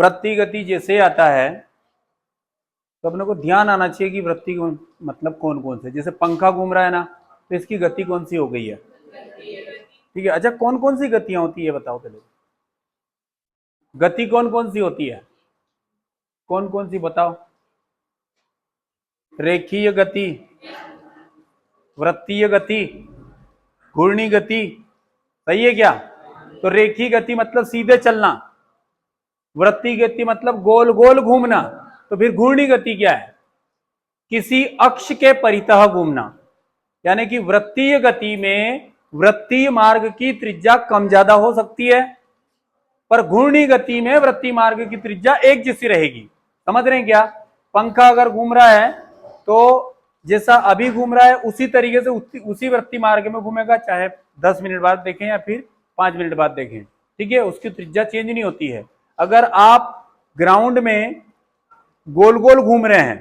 वृत्तीय गति जैसे आता है तो अपने को ध्यान आना चाहिए कि वृत्तीय मतलब कौन कौन से, जैसे पंखा घूम रहा है ना, तो इसकी गति कौन सी हो गई है, ठीक है। अच्छा, कौन कौन सी गतियां होती है बताओ पहले, गति कौन कौन सी होती है, कौन कौन सी बताओ। रेखीय गति, वृत्तीय गति, घूर्णी गति, सही है क्या। तो रेखीय गति मतलब सीधे चलना, वृत्तीय गति मतलब गोल गोल घूमना, तो फिर घूर्णी गति क्या है, किसी अक्ष के परितः घूमना। यानी कि वृत्तीय गति में वृत्तीय मार्ग की त्रिज्या कम ज्यादा हो सकती है, पर घूर्णी गति में वृत्तीय मार्ग की त्रिज्या एक जैसी रहेगी। समझ रहे हैं क्या। पंखा अगर घूम रहा है तो जैसा अभी घूम रहा है उसी तरीके से उसी वृत्तीय मार्ग में घूमेगा, चाहे 10 मिनट बाद देखें या फिर 5 मिनट बाद देखें, ठीक है, उसकी त्रिज्या चेंज नहीं होती है। अगर आप ग्राउंड में गोल गोल घूम रहे हैं,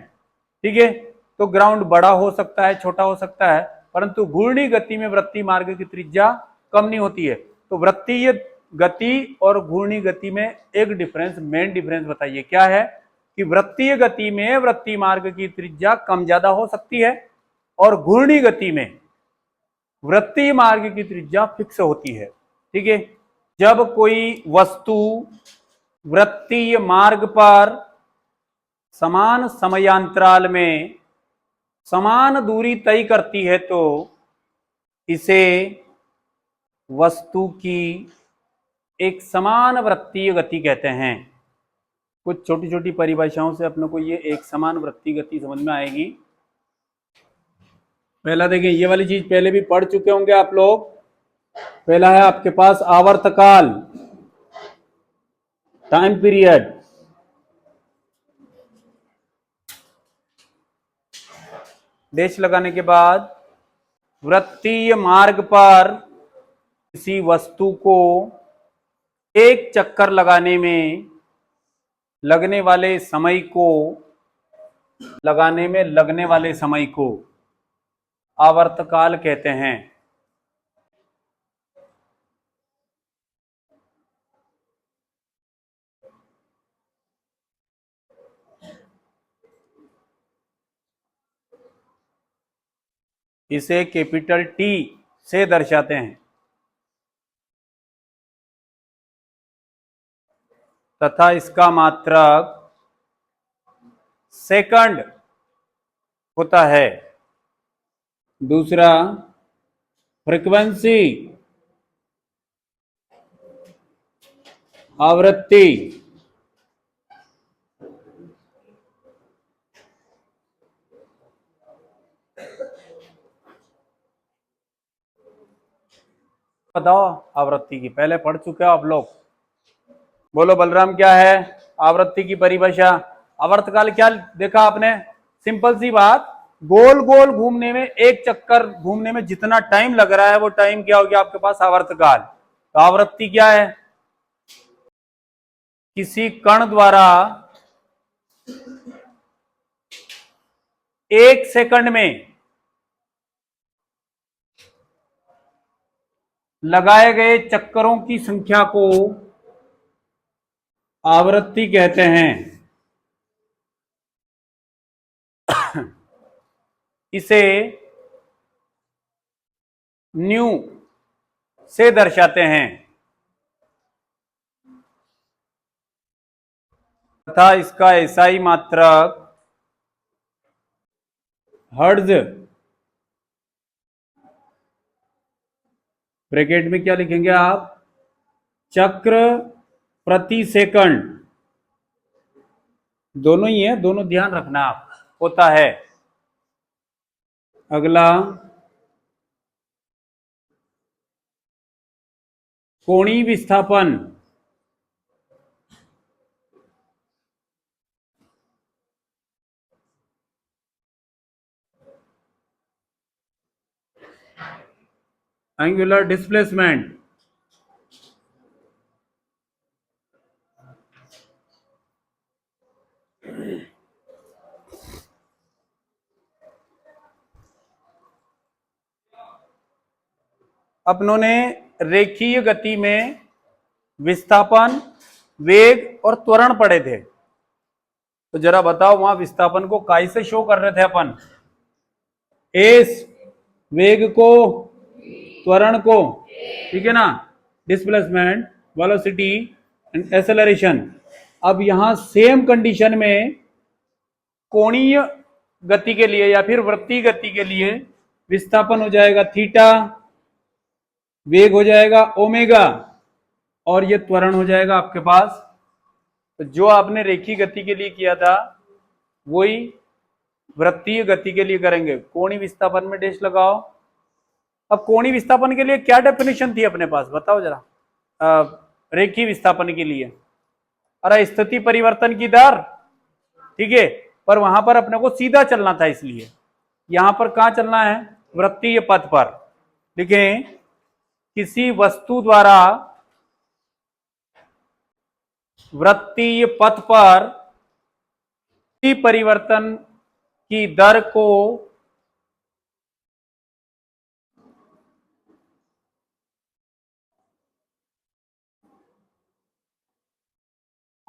ठीक है, तो ग्राउंड बड़ा हो सकता है, छोटा हो सकता है, परंतु घूर्णी गति में वृत्तीय मार्ग की त्रिज्या कम नहीं होती है। तो वृत्तीय गति और घूर्णी गति में एक डिफरेंस, मेन डिफरेंस बताइए क्या है, कि वृत्तीय गति में वृत्तीय मार्ग की त्रिज्या कम ज्यादा हो सकती है और घूर्णी गति में वृत्तीय मार्ग की त्रिज्या फिक्स होती है, ठीक है। जब कोई वस्तु वृत्तीय मार्ग पर समान समयांतराल में समान दूरी तय करती है तो इसे वस्तु की एक समान वृत्तीय गति कहते हैं। कुछ छोटी छोटी परिभाषाओं से अपने को ये एक समान वृत्तीय गति समझ में आएगी। पहला देखें, ये वाली चीज पहले भी पढ़ चुके होंगे आप लोग। पहला है आपके पास आवर्तकाल, टाइम पीरियड। डेश लगाने के बाद वृत्तीय मार्ग पर किसी वस्तु को एक चक्कर लगाने में लगने वाले समय को आवर्तकाल कहते हैं। इसे कैपिटल टी से दर्शाते हैं तथा इसका मात्रक सेकंड होता है। दूसरा, फ्रीक्वेंसी, आवृत्ति। बताओ आवृत्ति की, पहले पढ़ चुके हो आप लोग। बोलो बलराम, क्या है आवृत्ति की परिभाषा। आवर्तकाल क्या देखा आपने, सिंपल सी बात, गोल गोल घूमने में, एक चक्कर घूमने में जितना टाइम लग रहा है वो टाइम क्या हो गया आपके पास, आवर्तकाल। तो आवृत्ति क्या है, किसी कण द्वारा 1 सेकंड में लगाए गए चक्करों की संख्या को आवृत्ति कहते हैं। इसे न्यू से दर्शाते हैं तथा इसका एसआई मात्रक हर्ट्ज। ब्रैकेट में क्या लिखेंगे आप, चक्र प्रति सेकंड, दोनों ही है, दोनों ध्यान रखना आप, होता है। अगला, कोणीय विस्थापन। Angular displacement. अपनों ने रेखीय गति में विस्थापन, वेग और त्वरण पढ़े थे। तो जरा बताओ वहां विस्थापन को काय से शो कर रहे थे अपन? एस वेग को, त्वरण को, ठीक है ना, डिस्प्लेसमेंट, वेलोसिटी एंड एक्सेलरेशन। अब यहां सेम कंडीशन में कोणीय गति के लिए या फिर वृत्तीय गति के लिए विस्थापन हो जाएगा थीटा, वेग हो जाएगा ओमेगा, और ये त्वरण हो जाएगा आपके पास। तो जो आपने रेखीय गति के लिए किया था वही वृत्तीय गति के लिए करेंगे। कोणीय विस्थापन में डैश लगाओ। अब कोणीय विस्थापन के लिए क्या डेफिनेशन थी अपने पास, बताओ जरा। रेखीय विस्थापन के लिए, अरे स्थिति परिवर्तन की दर, ठीक है, पर वहां पर अपने को सीधा चलना था, इसलिए यहां पर कहां चलना है? वृत्तीय पथ पर। लिखें, किसी वस्तु द्वारा वृत्तीय पथ पर परिवर्तन की दर को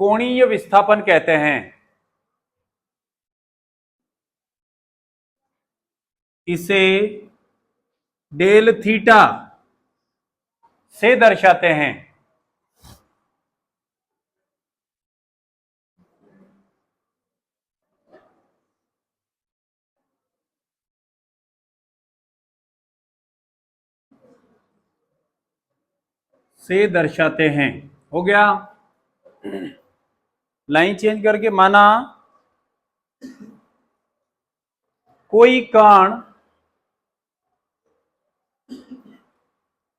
कोणीय विस्थापन कहते हैं। इसे डेल थीटा से दर्शाते हैं। से दर्शाते हैं, हो गया। लाइन चेंज करके माना कोई कण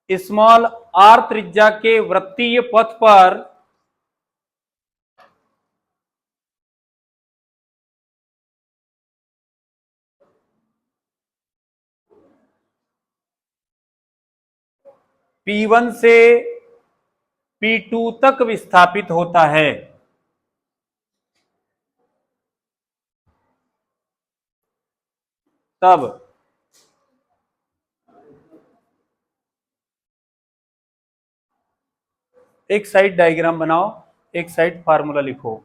स्मॉल आर त्रिज्या के वृत्तीय पथ पर P1 से P2 तक विस्थापित होता है। तब एक साइड डायग्राम बनाओ, एक साइड फार्मूला लिखो।